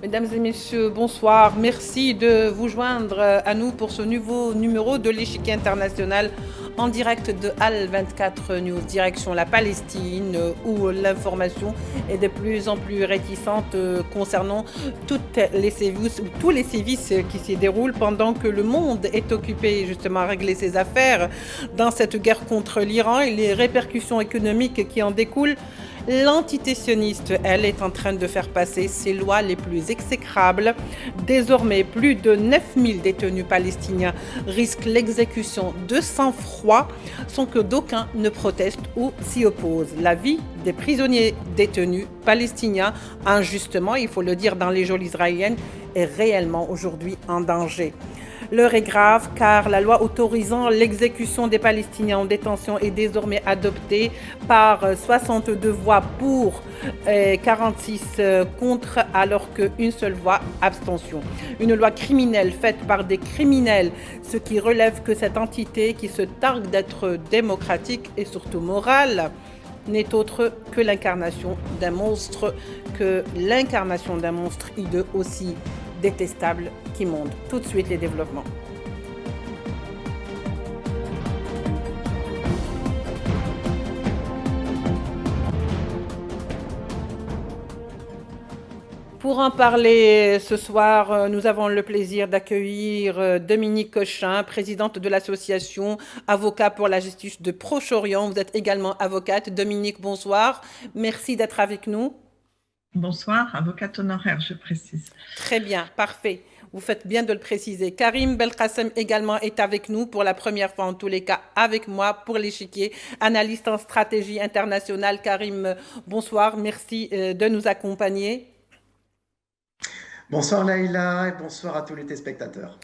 Mesdames et messieurs, bonsoir. Merci de vous joindre à nous pour ce nouveau numéro de l'Échiquier international en direct de Al 24 News, direction la Palestine, où l'information est de plus en plus réticente concernant tous les sévices qui s'y déroulent pendant que le monde est occupé justement à régler ses affaires dans cette guerre contre l'Iran et les répercussions économiques qui en découlent. L'antité-sioniste, elle, est en train de faire passer ses lois les plus exécrables. Désormais, plus de 9000 détenus palestiniens risquent l'exécution de sang-froid sans que d'aucuns ne protestent ou s'y opposent. La vie des prisonniers détenus palestiniens, injustement, il faut le dire dans les geôles israéliennes, est réellement aujourd'hui en danger. L'heure est grave car la loi autorisant l'exécution des Palestiniens en détention est désormais adoptée par 62 voix pour et 46 contre, alors qu'une seule voix abstention. Une loi criminelle faite par des criminels, ce qui relève que cette entité qui se targue d'être démocratique et surtout morale n'est autre que l'incarnation d'un monstre, hideux aussi détestable qui monte. Tout de suite les développements. Pour en parler ce soir, nous avons le plaisir d'accueillir Dominique Cochin, présidente de l'association Avocats pour la justice de Proche-Orient. Vous êtes également avocate. Dominique, bonsoir. Merci d'être avec nous. Bonsoir, avocate honoraire, je précise. Très bien, parfait. Vous faites bien de le préciser. Karim Belkacem également est avec nous pour la première fois, en tous les cas, avec moi pour l'échiquier. Analyste en stratégie internationale. Karim, bonsoir. Merci de nous accompagner. Bonsoir Laïla et bonsoir à tous les téléspectateurs.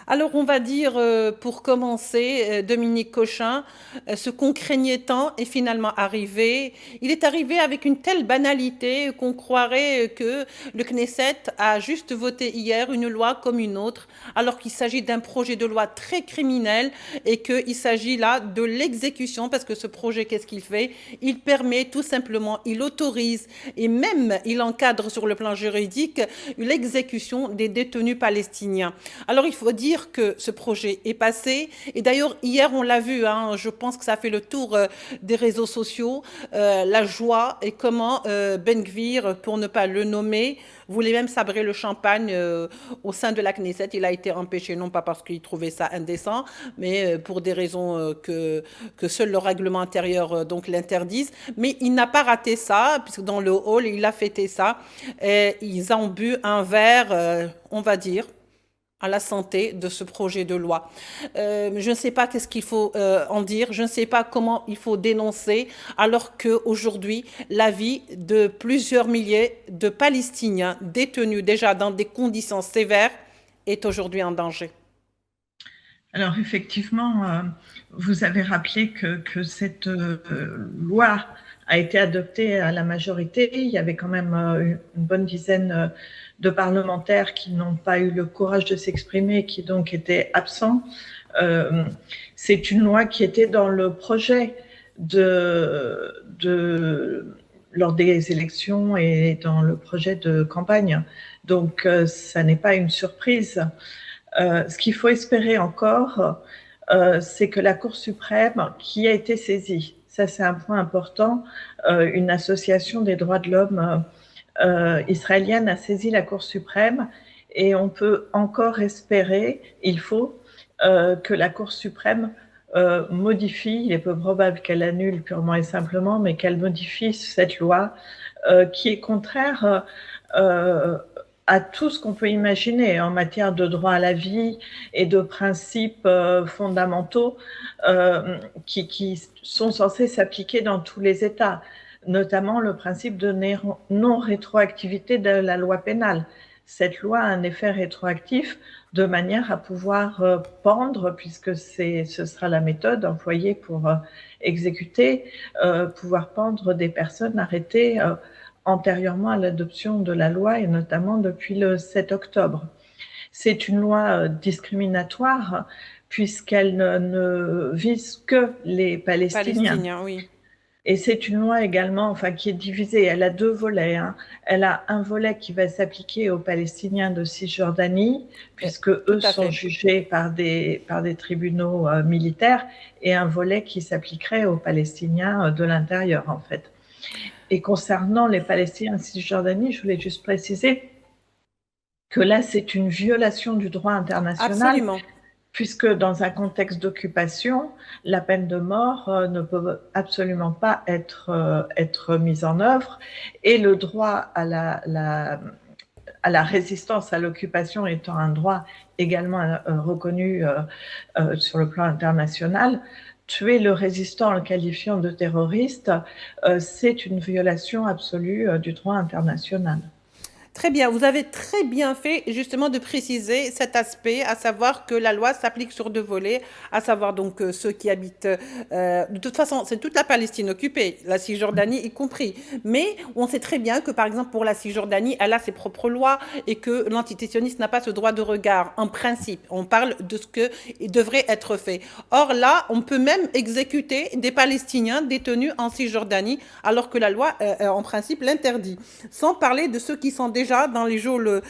Alors, on va dire, pour commencer, Dominique Cochin, ce qu'on craignait tant est finalement arrivé. Il est arrivé avec une telle banalité qu'on croirait que le Knesset a juste voté hier une loi comme une autre, alors qu'il s'agit d'un projet de loi très criminel et qu'il s'agit là de l'exécution, parce que ce projet, qu'est-ce qu'il fait? Il permet tout simplement, il autorise et même il encadre sur le plan juridique l'exécution des détenus palestiniens. Alors, il faut dire que ce projet est passé. Et d'ailleurs, hier, on l'a vu, hein, je pense que ça a fait le tour des réseaux sociaux, la joie et comment Ben Gvir, pour ne pas le nommer, voulait même sabrer le champagne au sein de la Knesset. Il a été empêché, non pas parce qu'il trouvait ça indécent, mais pour des raisons que seul le règlement intérieur donc l'interdise. Mais il n'a pas raté ça, puisque dans le hall, il a fêté ça. Et ils ont bu un verre, on va dire, à la santé de ce projet de loi. Je ne sais pas qu'est-ce qu'il faut en dire, je ne sais pas comment il faut dénoncer, alors qu'aujourd'hui, la vie de plusieurs milliers de Palestiniens détenus déjà dans des conditions sévères est aujourd'hui en danger. Alors effectivement, vous avez rappelé que cette loi a été adoptée à la majorité. Il y avait quand même une bonne dizaine de parlementaires qui n'ont pas eu le courage de s'exprimer, qui donc étaient absents. C'est une loi qui était dans le projet lors des élections et dans le projet de campagne. Donc ça n'est pas une surprise. Ce qu'il faut espérer encore, c'est que la Cour suprême, qui a été saisie, ça c'est un point important, une association des droits de l'homme israélienne a saisi la Cour suprême et on peut encore espérer, il faut, que la Cour suprême modifie, il est peu probable qu'elle annule purement et simplement, mais qu'elle modifie cette loi qui est contraire à tout ce qu'on peut imaginer en matière de droit à la vie et de principes fondamentaux qui sont censés s'appliquer dans tous les États, notamment le principe de non-rétroactivité de la loi pénale. Cette loi a un effet rétroactif de manière à pouvoir pendre, puisque ce sera la méthode employée pour exécuter, pouvoir pendre des personnes arrêtées antérieurement à l'adoption de la loi et notamment depuis le 7 octobre. C'est une loi discriminatoire puisqu'elle ne vise que les Palestiniens. Oui. Et c'est une loi également, enfin, qui est divisée. Elle a deux volets, hein. Elle a un volet qui va s'appliquer aux Palestiniens de Cisjordanie, puisque Tout eux à sont fait. jugés par des tribunaux militaires, et un volet qui s'appliquerait aux Palestiniens de l'intérieur, en fait. Et concernant les Palestiniens de Cisjordanie, je voulais juste préciser que là, c'est une violation du droit international, Absolument. puisque dans un contexte d'occupation, la peine de mort ne peut absolument pas être mise en œuvre, et le droit à la résistance à l'occupation étant un droit également reconnu sur le plan international, tuer le résistant en le qualifiant de terroriste, c'est une violation absolue du droit international. Très bien, vous avez très bien fait justement de préciser cet aspect, à savoir que la loi s'applique sur deux volets, à savoir donc ceux qui habitent, de toute façon, c'est toute la Palestine occupée, la Cisjordanie y compris. Mais on sait très bien que par exemple pour la Cisjordanie, elle a ses propres lois et que l'antitétioniste n'a pas ce droit de regard. En principe, on parle de ce qui devrait être fait. Or là, on peut même exécuter des Palestiniens détenus en Cisjordanie, alors que la loi, en principe, l'interdit. Sans parler de ceux qui sont déjà dans les geôles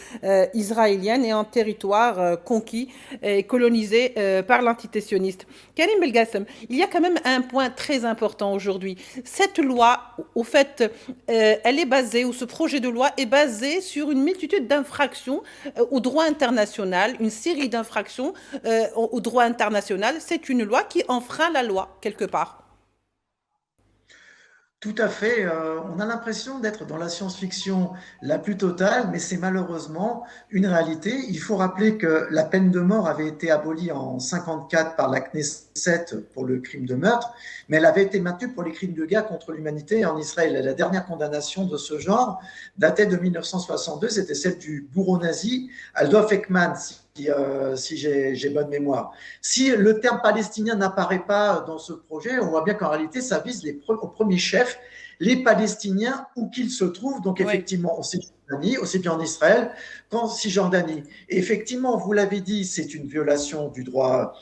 israéliennes et en territoire conquis et colonisé par l'antitétionniste. Karim Belgassem, il y a quand même un point très important aujourd'hui. Cette loi, au fait, elle est basée, ou ce projet de loi est basé sur une multitude d'infractions au droit international, une série d'infractions au droit international. C'est une loi qui enfreint la loi, quelque part. Tout à fait. On a l'impression d'être dans la science-fiction la plus totale, mais c'est malheureusement une réalité. Il faut rappeler que la peine de mort avait été abolie en 54 par la Knesset pour le crime de meurtre, mais elle avait été maintenue pour les crimes de guerre contre l'humanité en Israël. La dernière condamnation de ce genre datait de 1962, c'était celle du bourreau nazi Adolf Eichmann, si j'ai bonne mémoire. Si le terme palestinien n'apparaît pas dans ce projet, on voit bien qu'en réalité, ça vise au premier chef les Palestiniens où qu'ils se trouvent. Donc Oui. effectivement, en Cisjordanie, aussi bien en Israël qu'en Cisjordanie. Et effectivement, vous l'avez dit, c'est une violation du droit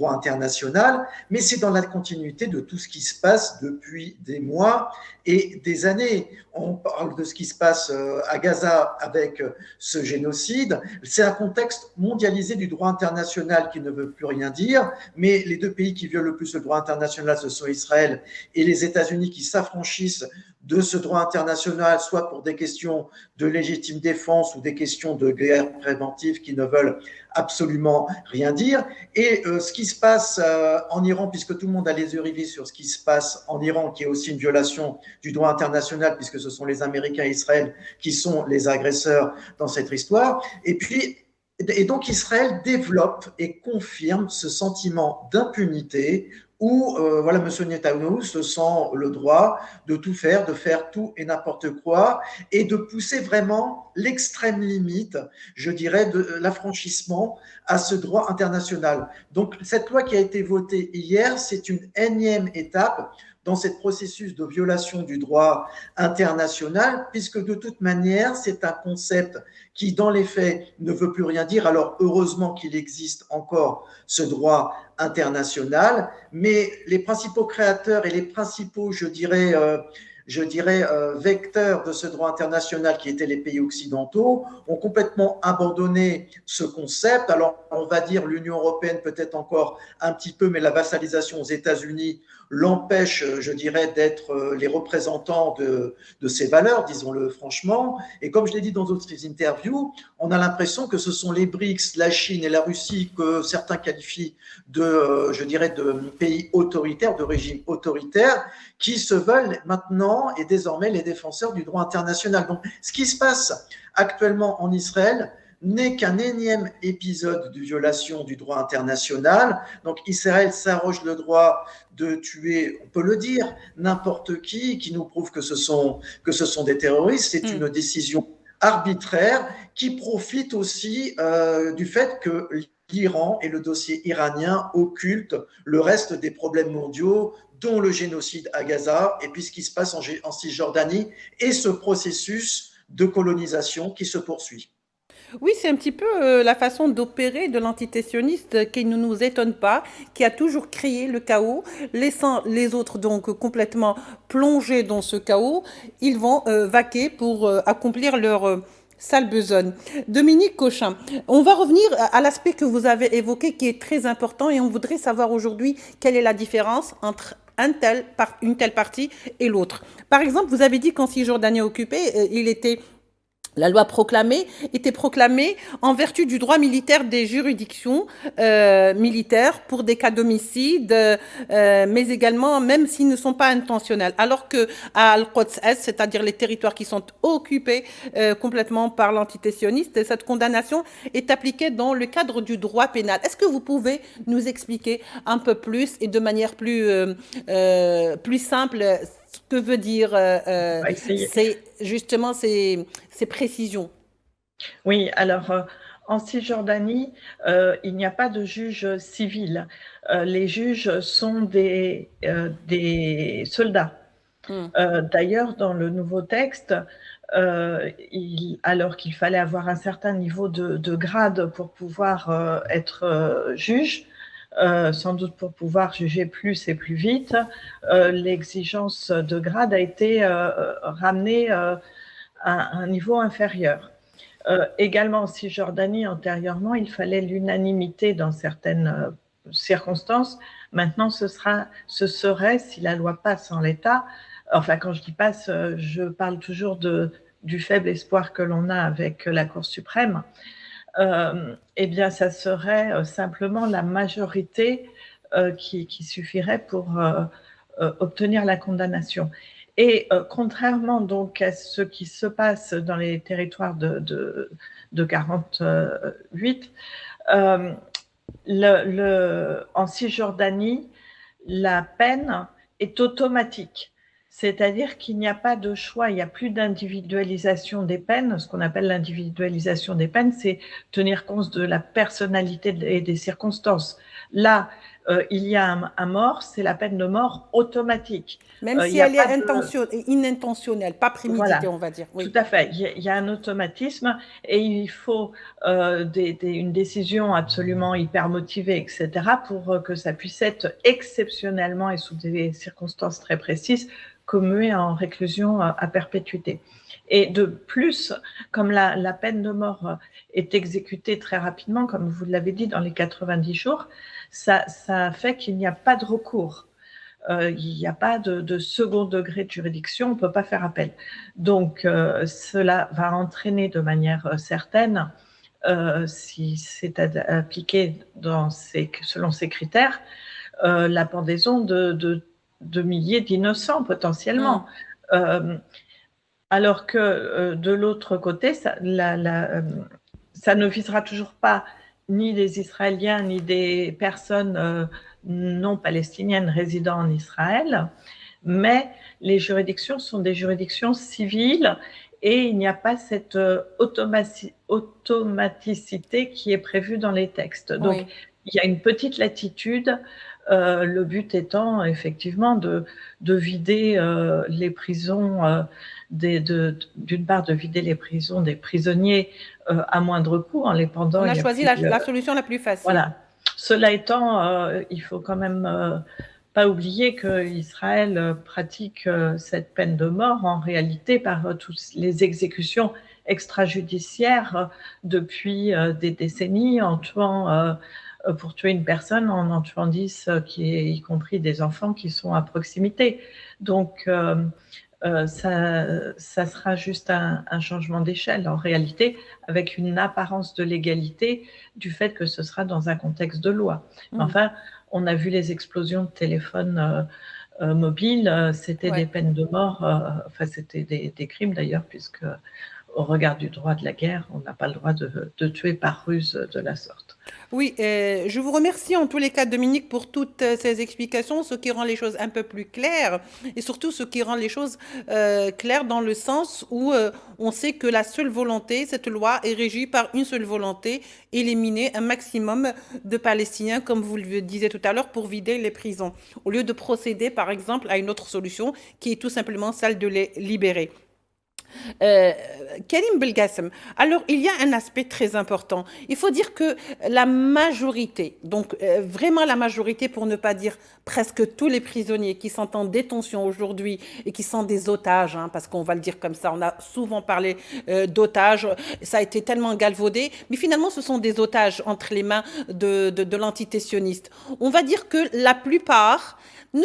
international, mais c'est dans la continuité de tout ce qui se passe depuis des mois et des années. On parle de ce qui se passe à Gaza avec ce génocide. C'est un contexte mondialisé du droit international qui ne veut plus rien dire, mais les deux pays qui violent le plus le droit international, ce sont Israël et les États-Unis qui s'affranchissent de ce droit international, soit pour des questions de légitime défense ou des questions de guerre préventive qui ne veulent absolument rien dire. Et ce qui se passe en Iran, puisque tout le monde a les yeux rivés sur ce qui se passe en Iran, qui est aussi une violation du droit international, puisque ce sont les Américains et Israël qui sont les agresseurs dans cette histoire. Et donc Israël développe et confirme ce sentiment d'impunité où voilà, M. Netanyahou se sent le droit de tout faire, de faire tout et n'importe quoi, et de pousser vraiment l'extrême limite, je dirais, de l'affranchissement à ce droit international. Donc cette loi qui a été votée hier, c'est une énième étape dans ce processus de violation du droit international, puisque de toute manière, c'est un concept qui, dans les faits, ne veut plus rien dire. Alors, heureusement qu'il existe encore ce droit international, mais les principaux créateurs et les principaux, je dirais, vecteurs de ce droit international qui étaient les pays occidentaux ont complètement abandonné ce concept. Alors, on va dire l'Union européenne peut-être encore un petit peu, mais la vassalisation aux États-Unis l'empêche, je dirais, d'être les représentants de ces valeurs, disons-le franchement. Et comme je l'ai dit dans d'autres interviews, on a l'impression que ce sont les BRICS, la Chine et la Russie que certains qualifient de, je dirais, de pays autoritaires, de régimes autoritaires, qui se veulent maintenant et désormais les défenseurs du droit international. Donc, ce qui se passe actuellement en Israël n'est qu'un énième épisode de violation du droit international. Donc Israël s'arroge le droit de tuer, on peut le dire, n'importe qui nous prouve que ce sont des terroristes. C'est une décision arbitraire qui profite aussi du fait que l'Iran et le dossier iranien occultent le reste des problèmes mondiaux, dont le génocide à Gaza et puis ce qui se passe en Cisjordanie et ce processus de colonisation qui se poursuit. Oui, c'est un petit peu la façon d'opérer de l'entité sioniste qui ne nous étonne pas, qui a toujours créé le chaos, laissant les autres donc complètement plongés dans ce chaos. Ils vont vaquer pour accomplir leur sale besogne. Dominique Cochin, on va revenir à l'aspect que vous avez évoqué qui est très important et on voudrait savoir aujourd'hui quelle est la différence entre une telle partie et l'autre. Par exemple, vous avez dit qu'en Cisjordanie occupée, la loi proclamée était proclamée en vertu du droit militaire des juridictions militaires pour des cas d'homicide, mais également même s'ils ne sont pas intentionnels. Alors que à Al-Quds, c'est-à-dire les territoires qui sont occupés complètement par l'entité sioniste, cette condamnation est appliquée dans le cadre du droit pénal. Est-ce que vous pouvez nous expliquer un peu plus et de manière plus simple ce que veut dire On va essayer. c'est justement ces précisions? Oui, alors en Cisjordanie, il n'y a pas de juge civil. Les juges sont des soldats. D'ailleurs, dans le nouveau texte, alors qu'il fallait avoir un certain niveau de grade pour pouvoir être juge, sans doute pour pouvoir juger plus et plus vite, l'exigence de grade a été ramenée à un niveau inférieur. Également en Cisjordanie, antérieurement, il fallait l'unanimité dans certaines circonstances. Maintenant, ce serait, si la loi passe en l'état, enfin quand je dis passe, je parle toujours du faible espoir que l'on a avec la Cour suprême, eh bien ça serait simplement la majorité qui suffirait pour obtenir la condamnation. Et contrairement donc à ce qui se passe dans les territoires de 48, en Cisjordanie, la peine est automatique. C'est-à-dire qu'il n'y a pas de choix, il n'y a plus d'individualisation des peines. Ce qu'on appelle l'individualisation des peines, c'est tenir compte de la personnalité et des circonstances. Là, il y a un mort, c'est la peine de mort automatique. Même si elle est inintentionnelle, pas préméditée, voilà, on va dire. Oui. Tout à fait. Il y a un automatisme et il faut une décision absolument hyper motivée, etc., pour que ça puisse être exceptionnellement et sous des circonstances très précises commué en réclusion à perpétuité. Et de plus, comme la peine de mort est exécutée très rapidement, comme vous l'avez dit, dans les 90 jours, ça fait qu'il n'y a pas de recours. Il n'y a pas de second degré de juridiction, on ne peut pas faire appel. Donc, cela va entraîner de manière certaine, si c'est appliqué selon ces critères, la pendaison de milliers d'innocents potentiellement. Alors que de l'autre côté, ça ne visera toujours pas ni les Israéliens, ni des personnes non palestiniennes résidant en Israël, mais les juridictions sont des juridictions civiles et il n'y a pas cette automaticité qui est prévue dans les textes. Donc, oui, il y a une petite latitude, le but étant effectivement de vider les prisons, d'une part de vider les prisons des prisonniers à moindre coût en les pendant. On a choisi la solution la plus facile. Voilà. Cela étant, il faut quand même pas oublier qu'Israël pratique cette peine de mort en réalité par toutes les exécutions extrajudiciaires depuis des décennies, en tuant pour tuer une personne, en tuant 10, y compris des enfants qui sont à proximité. Donc, ça sera juste un changement d'échelle en réalité, avec une apparence de légalité du fait que ce sera dans un contexte de loi. Enfin, on a vu les explosions de téléphones mobiles, c'était des peines de mort, enfin c'était des crimes d'ailleurs, puisque au regard du droit de la guerre, on n'a pas le droit de tuer par ruse de la sorte. Oui, je vous remercie en tous les cas, Dominique, pour toutes ces explications, ce qui rend les choses un peu plus claires et surtout ce qui rend les choses claires dans le sens où on sait que la seule volonté, cette loi est régie par une seule volonté, éliminer un maximum de Palestiniens, comme vous le disiez tout à l'heure, pour vider les prisons, au lieu de procéder par exemple à une autre solution qui est tout simplement celle de les libérer. Euh, Karim Belgassem. Alors, il y a un aspect très important. Il faut dire que la majorité, donc vraiment la majorité, pour ne pas dire presque tous les prisonniers qui sont en détention aujourd'hui et qui sont des otages, hein, parce qu'on va le dire comme ça, on a souvent parlé d'otages, ça a été tellement galvaudé, mais finalement ce sont des otages entre les mains de l'entité sioniste. On va dire que la plupart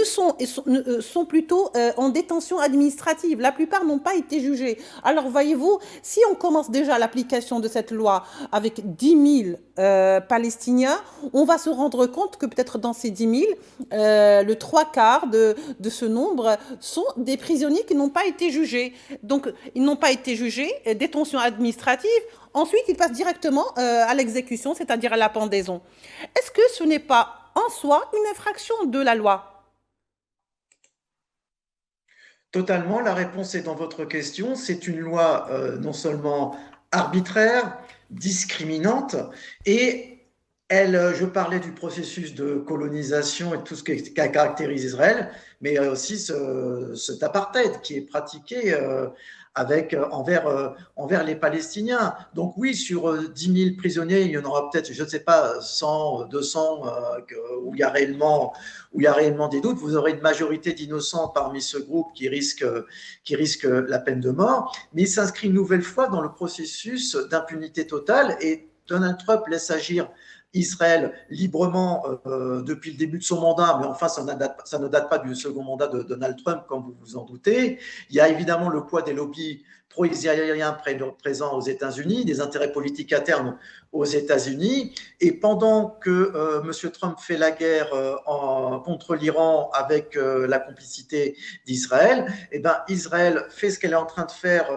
sont plutôt en détention administrative. La plupart n'ont pas été jugés. Alors, voyez-vous, si on commence déjà l'application de cette loi avec 10 000 Palestiniens, on va se rendre compte que peut-être dans ces 10 000, le trois quarts de ce nombre sont des prisonniers qui n'ont pas été jugés. Donc, ils n'ont pas été jugés, détention administrative. Ensuite, ils passent directement à l'exécution, c'est-à-dire à la pendaison. Est-ce que ce n'est pas en soi une infraction de la loi? Totalement, la réponse est dans votre question. C'est une loi non seulement arbitraire, discriminante, et je parlais du processus de colonisation et tout ce qui caractérise Israël, mais il y a aussi cet apartheid qui est pratiqué envers les Palestiniens. Donc oui, sur 10 000 prisonniers, il y en aura peut-être, je ne sais pas, 100, 200, où il y a réellement des doutes. Vous aurez une majorité d'innocents parmi ce groupe qui risque la peine de mort, mais il s'inscrit une nouvelle fois dans le processus d'impunité totale et Donald Trump laisse agir Israël librement depuis le début de son mandat, mais enfin, ça ne date pas du second mandat de Donald Trump, comme vous vous en doutez. Il y a évidemment le poids des lobbies pro-israéliens présents aux États-Unis, des intérêts politiques à terme aux États-Unis. Et pendant que M. Trump fait la guerre contre l'Iran avec la complicité d'Israël, eh ben, Israël fait ce qu'elle est en train de faire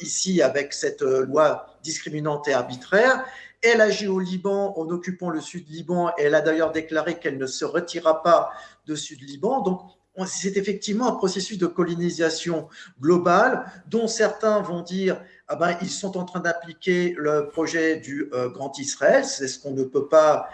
ici avec cette loi discriminante et arbitraire. Elle agit au Liban en occupant le sud Liban et elle a d'ailleurs déclaré qu'elle ne se retirera pas de sud Liban. Donc, c'est effectivement un processus de colonisation globale dont certains vont dire ah ben, ils sont en train d'appliquer le projet du Grand Israël, c'est ce qu'on ne peut pas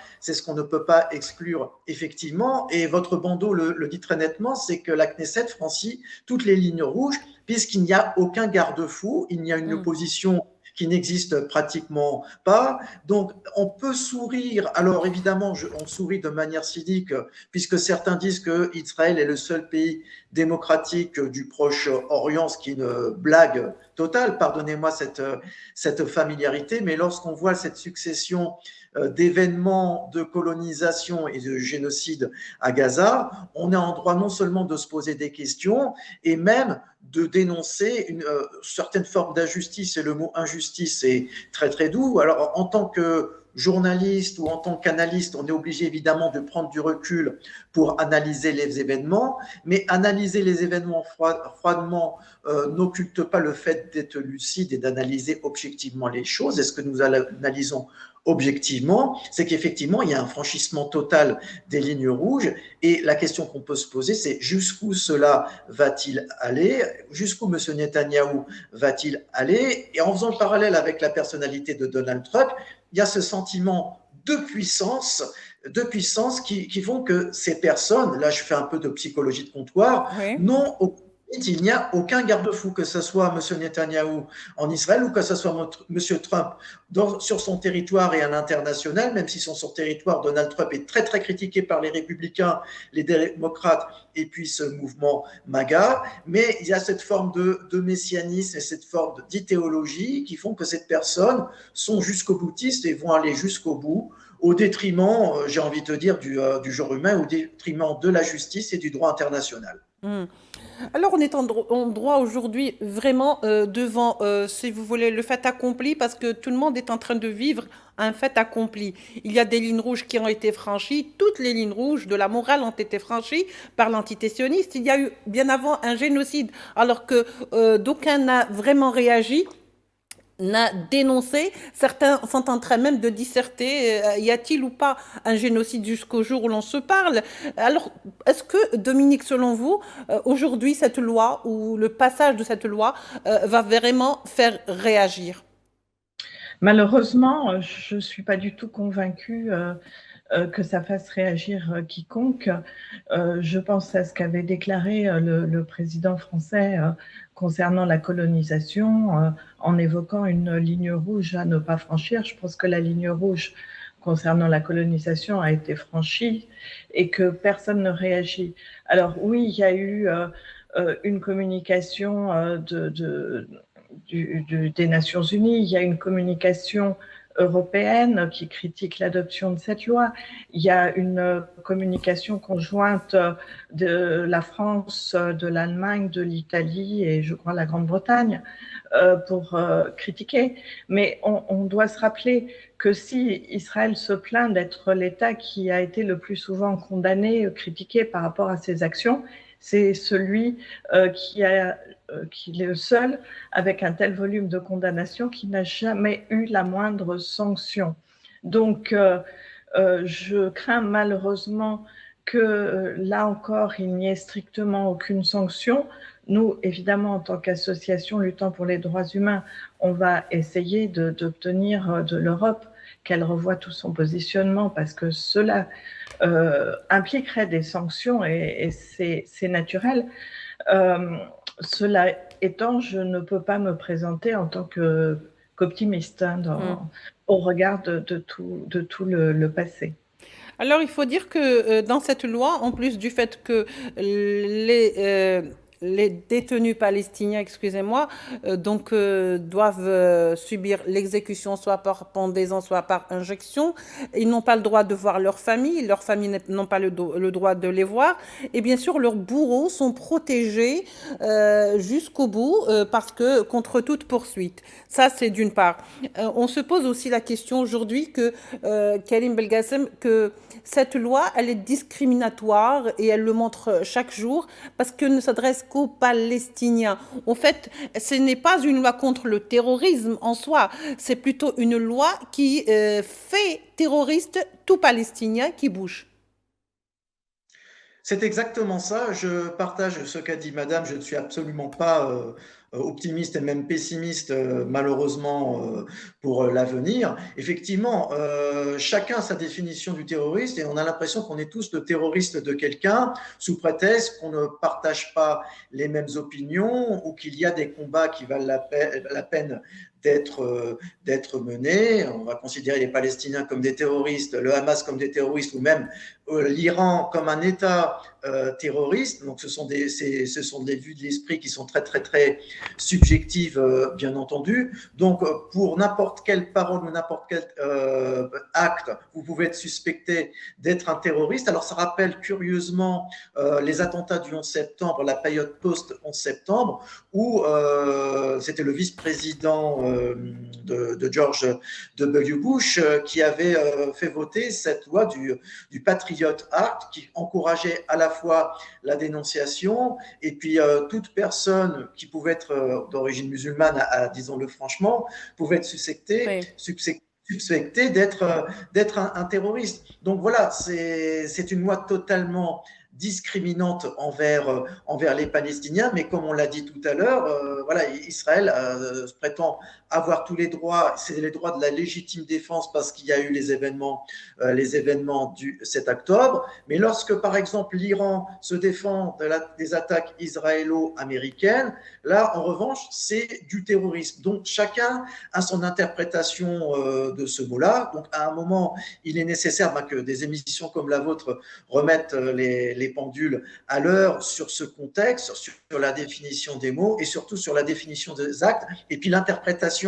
exclure effectivement. Et votre bandeau le dit très nettement, c'est que la Knesset franchit toutes les lignes rouges puisqu'il n'y a aucun garde-fou, il y a une opposition qui n'existe pratiquement pas. Donc, on peut sourire. Alors, évidemment, on sourit de manière cynique, puisque certains disent qu'Israël est le seul pays démocratique du Proche-Orient, ce qui est une blague totale. Pardonnez-moi cette familiarité, mais lorsqu'on voit cette succession d'événements de colonisation et de génocide à Gaza, on est en droit non seulement de se poser des questions, et même de dénoncer une certaine forme d'injustice, et le mot injustice est très très doux. Alors en tant que journaliste ou en tant qu'analyste, on est obligé évidemment de prendre du recul pour analyser les événements, mais analyser les événements froidement n'occulte pas le fait d'être lucide et d'analyser objectivement les choses. Est-ce que nous analysons objectivement, c'est qu'effectivement, il y a un franchissement total des lignes rouges et la question qu'on peut se poser, c'est jusqu'où cela va-t-il aller? Jusqu'où M. Netanyahou va-t-il aller? Et en faisant le parallèle avec la personnalité de Donald Trump, il y a ce sentiment de puissance qui font que ces personnes, là je fais un peu de psychologie de comptoir, Oui. n'ont il n'y a aucun garde-fou, que ce soit M. Netanyahou en Israël ou que ce soit M. Trump sur son territoire et à l'international, même si sur son territoire, Donald Trump est très très critiqué par les républicains, les démocrates et puis ce mouvement MAGA, mais il y a cette forme de messianisme et cette forme d'idéologie qui font que ces personnes sont jusqu'au boutistes et vont aller jusqu'au bout au détriment, j'ai envie de dire, du genre humain, au détriment de la justice et du droit international. Hmm. Alors, on est en droit aujourd'hui vraiment devant, si vous voulez, le fait accompli, parce que tout le monde est en train de vivre un fait accompli. Il y a des lignes rouges qui ont été franchies, toutes les lignes rouges de la morale ont été franchies par l'entité sioniste. Il y a eu bien avant un génocide, alors que d'aucun n'a vraiment réagi, n'a dénoncé. Certains sont en train même de disserter, y a-t-il ou pas un génocide jusqu'au jour où l'on se parle? Alors, est-ce que, Dominique, selon vous, aujourd'hui, cette loi ou le passage de cette loi va vraiment faire réagir? Malheureusement, je ne suis pas du tout convaincue que ça fasse réagir quiconque. Je pense à ce qu'avait déclaré le président français concernant la colonisation, en évoquant une ligne rouge à ne pas franchir. Je pense que la ligne rouge concernant la colonisation a été franchie et que personne ne réagit. Alors oui, il y a eu une communication des Nations Unies, il y a une communication européenne qui critique l'adoption de cette loi. Il y a une communication conjointe de la France, de l'Allemagne, de l'Italie et je crois la Grande-Bretagne pour critiquer. Mais on doit se rappeler que si Israël se plaint d'être l'État qui a été le plus souvent condamné, critiqué par rapport à ses actions, c'est celui qui est le seul avec un tel volume de condamnation qui n'a jamais eu la moindre sanction. Donc, je crains malheureusement que là encore, il n'y ait strictement aucune sanction. Nous, évidemment, en tant qu'association luttant pour les droits humains, on va essayer d'obtenir de l'Europe qu'elle revoie tout son positionnement parce que cela impliquerait des sanctions et c'est naturel. Cela étant, je ne peux pas me présenter en tant qu'optimiste au regard de tout le passé. Alors, il faut dire que dans cette loi, en plus du fait que les détenus palestiniens, excusez-moi, doivent subir l'exécution soit par pendaison, soit par injection. Ils n'ont pas le droit de voir leurs familles n'ont pas le droit de les voir. Et bien sûr, leurs bourreaux sont protégés jusqu'au bout parce que contre toute poursuite. Ça, c'est d'une part. On se pose aussi la question aujourd'hui que Karim Belgassem, que cette loi, elle est discriminatoire et elle le montre chaque jour parce qu'elle ne s'adresse qu'aux Palestiniens. En fait, ce n'est pas une loi contre le terrorisme en soi, c'est plutôt une loi qui fait terroriste tout Palestinien qui bouge. C'est exactement ça. Je partage ce qu'a dit Madame. Je ne suis absolument pas optimiste et même pessimiste, malheureusement, pour l'avenir. Effectivement, chacun a sa définition du terroriste et on a l'impression qu'on est tous le terroriste de quelqu'un sous prétexte qu'on ne partage pas les mêmes opinions ou qu'il y a des combats qui valent la peine d'être menés. On va considérer les Palestiniens comme des terroristes, le Hamas comme des terroristes ou même l'Iran comme un État terroriste. Donc ce sont des vues de l'esprit qui sont très très très subjectives, bien entendu. Donc pour n'importe quelle parole ou n'importe quel acte, vous pouvez être suspecté d'être un terroriste. Alors ça rappelle curieusement les attentats du 11 septembre, la période post-11 septembre, où c'était le vice-président de George W. Bush qui avait fait voter cette loi du Patriot Act qui encourageait à la fois la dénonciation et puis toute personne qui pouvait être d'origine musulmane, disons-le franchement, pouvait être suspectée d'être un terroriste. Donc voilà, c'est une loi totalement discriminante envers les Palestiniens, mais comme on l'a dit tout à l'heure, voilà, Israël prétend avoir tous les droits, c'est les droits de la légitime défense parce qu'il y a eu les événements du 7 octobre, mais lorsque par exemple l'Iran se défend des attaques israélo-américaines, là en revanche c'est du terrorisme. Donc chacun a son interprétation de ce mot-là. Donc à un moment il est nécessaire que des émissions comme la vôtre remettent les pendules à l'heure sur ce contexte, sur la définition des mots et surtout sur la définition des actes et puis l'interprétation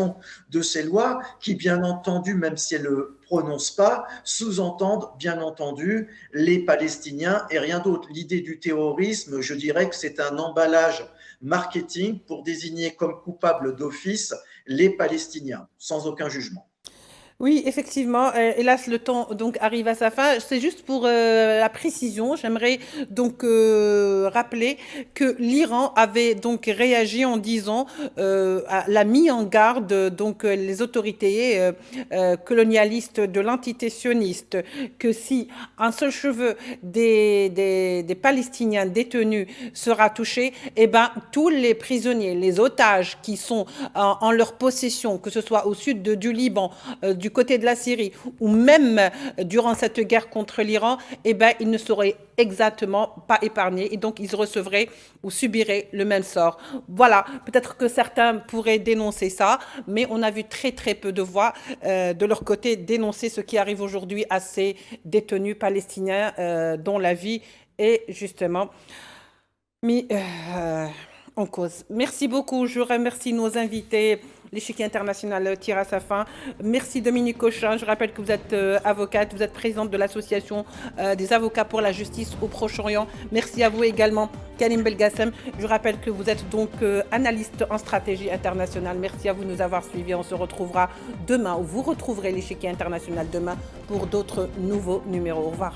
de ces lois qui, bien entendu, même si elles ne le prononcent pas, sous-entendent, bien entendu, les Palestiniens et rien d'autre. L'idée du terrorisme, je dirais que c'est un emballage marketing pour désigner comme coupables d'office les Palestiniens, sans aucun jugement. Oui, effectivement. Hélas, le temps donc arrive à sa fin. C'est juste pour la précision. J'aimerais donc rappeler que l'Iran avait donc réagi en disant, l'a mis en garde donc les autorités colonialistes de l'entité sioniste, que si un seul cheveu des Palestiniens détenus sera touché, eh ben tous les prisonniers, les otages qui sont en leur possession, que ce soit au sud du Liban, du côté de la Syrie, ou même durant cette guerre contre l'Iran, eh ben, ils ne seraient exactement pas épargnés et donc ils recevraient ou subiraient le même sort. Voilà, peut-être que certains pourraient dénoncer ça, mais on a vu très très peu de voix de leur côté dénoncer ce qui arrive aujourd'hui à ces détenus palestiniens dont la vie est justement mis en cause. Merci beaucoup, je remercie nos invités. L'échiquier international tire à sa fin. Merci Dominique Cochin. Je rappelle que vous êtes avocate, vous êtes présidente de l'association des avocats pour la justice au Proche-Orient. Merci à vous également, Karim Belgassem. Je rappelle que vous êtes donc analyste en stratégie internationale. Merci à vous de nous avoir suivis. On se retrouvera demain, ou vous retrouverez l'échiquier international demain pour d'autres nouveaux numéros. Au revoir.